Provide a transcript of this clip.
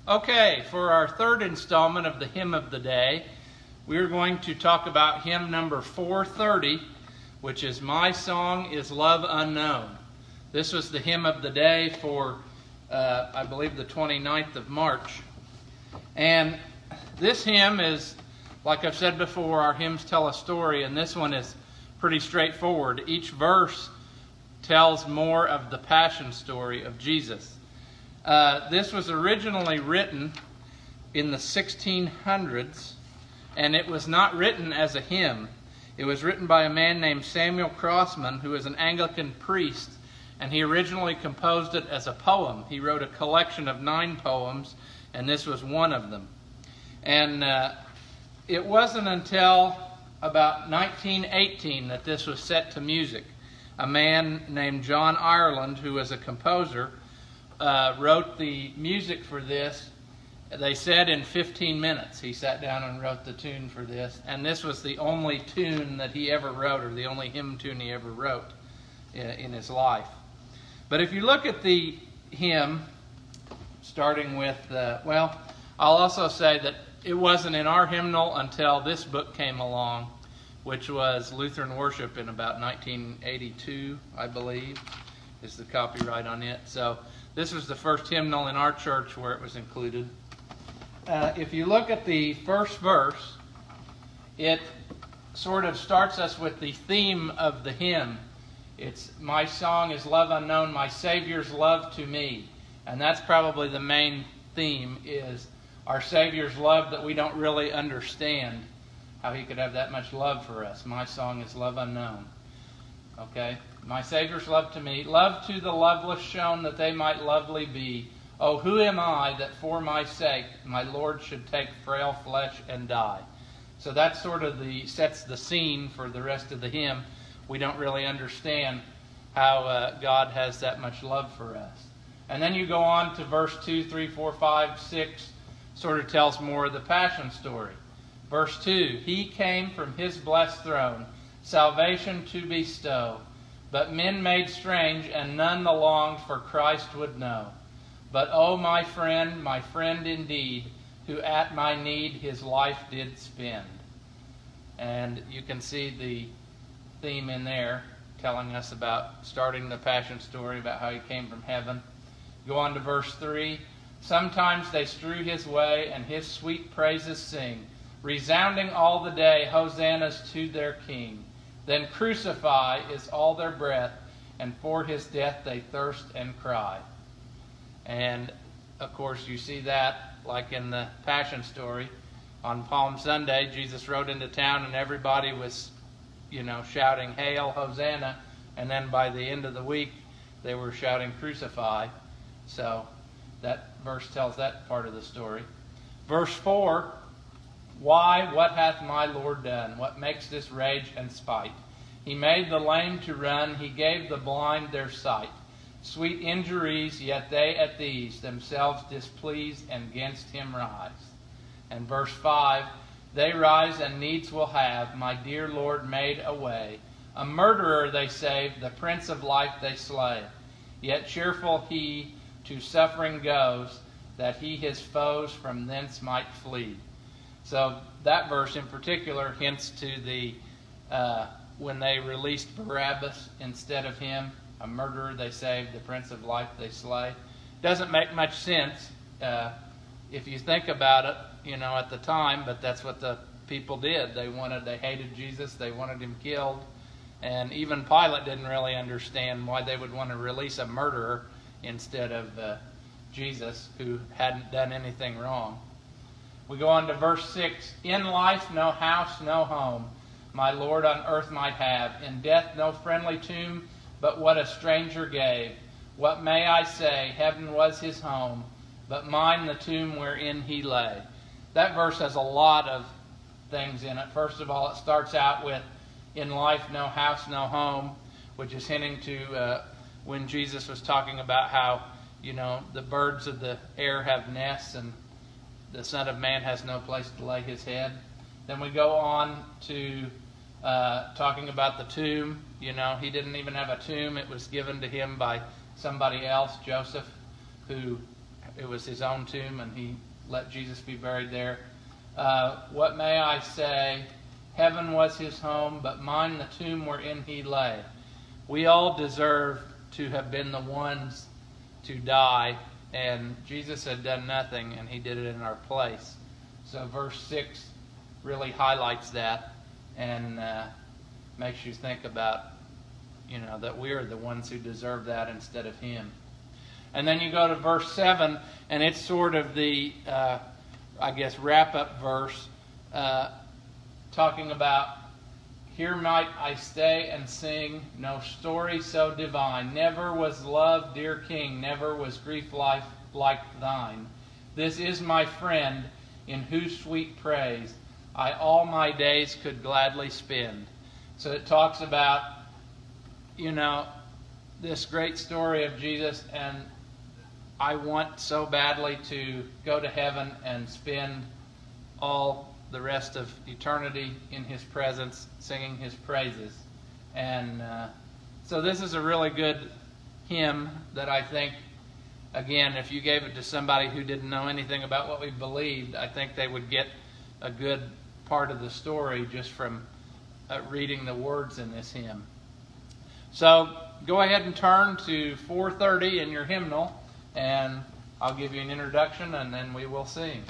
Okay, for our third installment of the Hymn of the Day, we're going to talk about hymn number 430, which is My Song is Love Unknown. This was the Hymn of the Day for, I believe, the 29th of March. And this hymn is, like I've said before, our hymns tell a story, and this one is pretty straightforward. Each verse tells more of the passion story of Jesus. This was originally written in the 1600s, and it was not written as a hymn. It was written by a man named Samuel Crossman, who is an Anglican priest, and he originally composed it as a poem. He wrote a collection of 9 poems, and this was one of them. And it wasn't until about 1918 that this was set to music. A man named John Ireland, who was a composer, wrote the music for this. They said in 15 minutes he sat down and wrote the tune for this, and this was the only tune that he ever wrote, or the only hymn tune he ever wrote in his life. But if you look at the hymn, starting with, I'll also say that it wasn't in our hymnal until this book came along, which was Lutheran Worship in about 1982, I believe, is the copyright on it. So this was the first hymnal in our church where it was included. If you look at the first verse, it sort of starts us with the theme of the hymn. It's, my song is love unknown, my Savior's love to me. And that's probably the main theme, is our Savior's love that we don't really understand, how he could have that much love for us. My song is love unknown. Okay? My Savior's love to me, love to the loveless shown that they might lovely be. Oh, who am I that for my sake my Lord should take frail flesh and die? So that sort of sets the scene for the rest of the hymn. We don't really understand how God has that much love for us. And then you go on to verse 2, 3, 4, 5, 6, sort of tells more of the passion story. Verse 2, he came from his blessed throne, salvation to bestow. But men made strange, and none the longed for Christ would know. But oh, my friend indeed, who at my need his life did spend. And you can see the theme in there, telling us about starting the passion story, about how he came from heaven. Go on to verse 3. Sometimes they strew his way, and his sweet praises sing, resounding all the day, Hosannas to their King. Then Crucify is all their breath, and for his death they thirst and cry. And, of course, you see that, like in the Passion story, on Palm Sunday, Jesus rode into town and everybody was, shouting, Hail, Hosanna. And then by the end of the week, they were shouting, Crucify. So that verse tells that part of the story. Verse 4, why, what hath my Lord done? What makes this rage and spite? He made the lame to run, he gave the blind their sight. Sweet injuries, yet they at these themselves displease and gainst him rise. And verse 5, they rise and needs will have, my dear Lord made a way. A murderer they save, the Prince of Life they slay. Yet cheerful he to suffering goes, that he his foes from thence might flee. So that verse in particular hints to the when they released Barabbas instead of him, a murderer they saved, the Prince of Life they slay. Doesn't make much sense if you think about it, at the time, but that's what the people did. They hated Jesus, they wanted him killed, and even Pilate didn't really understand why they would want to release a murderer instead of Jesus, who hadn't done anything wrong. We go on to verse 6. In life no house, no home, my Lord on earth might have. In death no friendly tomb, but what a stranger gave. What may I say? Heaven was his home, but mine the tomb wherein he lay. That verse has a lot of things in it. First of all, it starts out with, in life no house, no home, which is hinting to when Jesus was talking about how, the birds of the air have nests and the Son of Man has no place to lay his head. Then we go on to talking about the tomb. He didn't even have a tomb. It was given to him by somebody else, Joseph, who it was his own tomb, and he let Jesus be buried there. What may I say? Heaven was his home, but mine the tomb wherein he lay. We all deserve to have been the ones to die, and Jesus had done nothing, and he did it in our place. So verse 6 really highlights that and makes you think about, that we are the ones who deserve that instead of him. And then you go to verse 7, and it's sort of the, wrap-up verse, talking about, here might I stay and sing, no story so divine. Never was love, dear King, never was grief life like thine. This is my friend, in whose sweet praise I all my days could gladly spend. So it talks about, this great story of Jesus, and I want so badly to go to heaven and spend all the rest of eternity in his presence, singing his praises. And so this is a really good hymn that I think, again, if you gave it to somebody who didn't know anything about what we believed, I think they would get a good part of the story just from reading the words in this hymn. So go ahead and turn to 430 in your hymnal, and I'll give you an introduction, and then we will sing.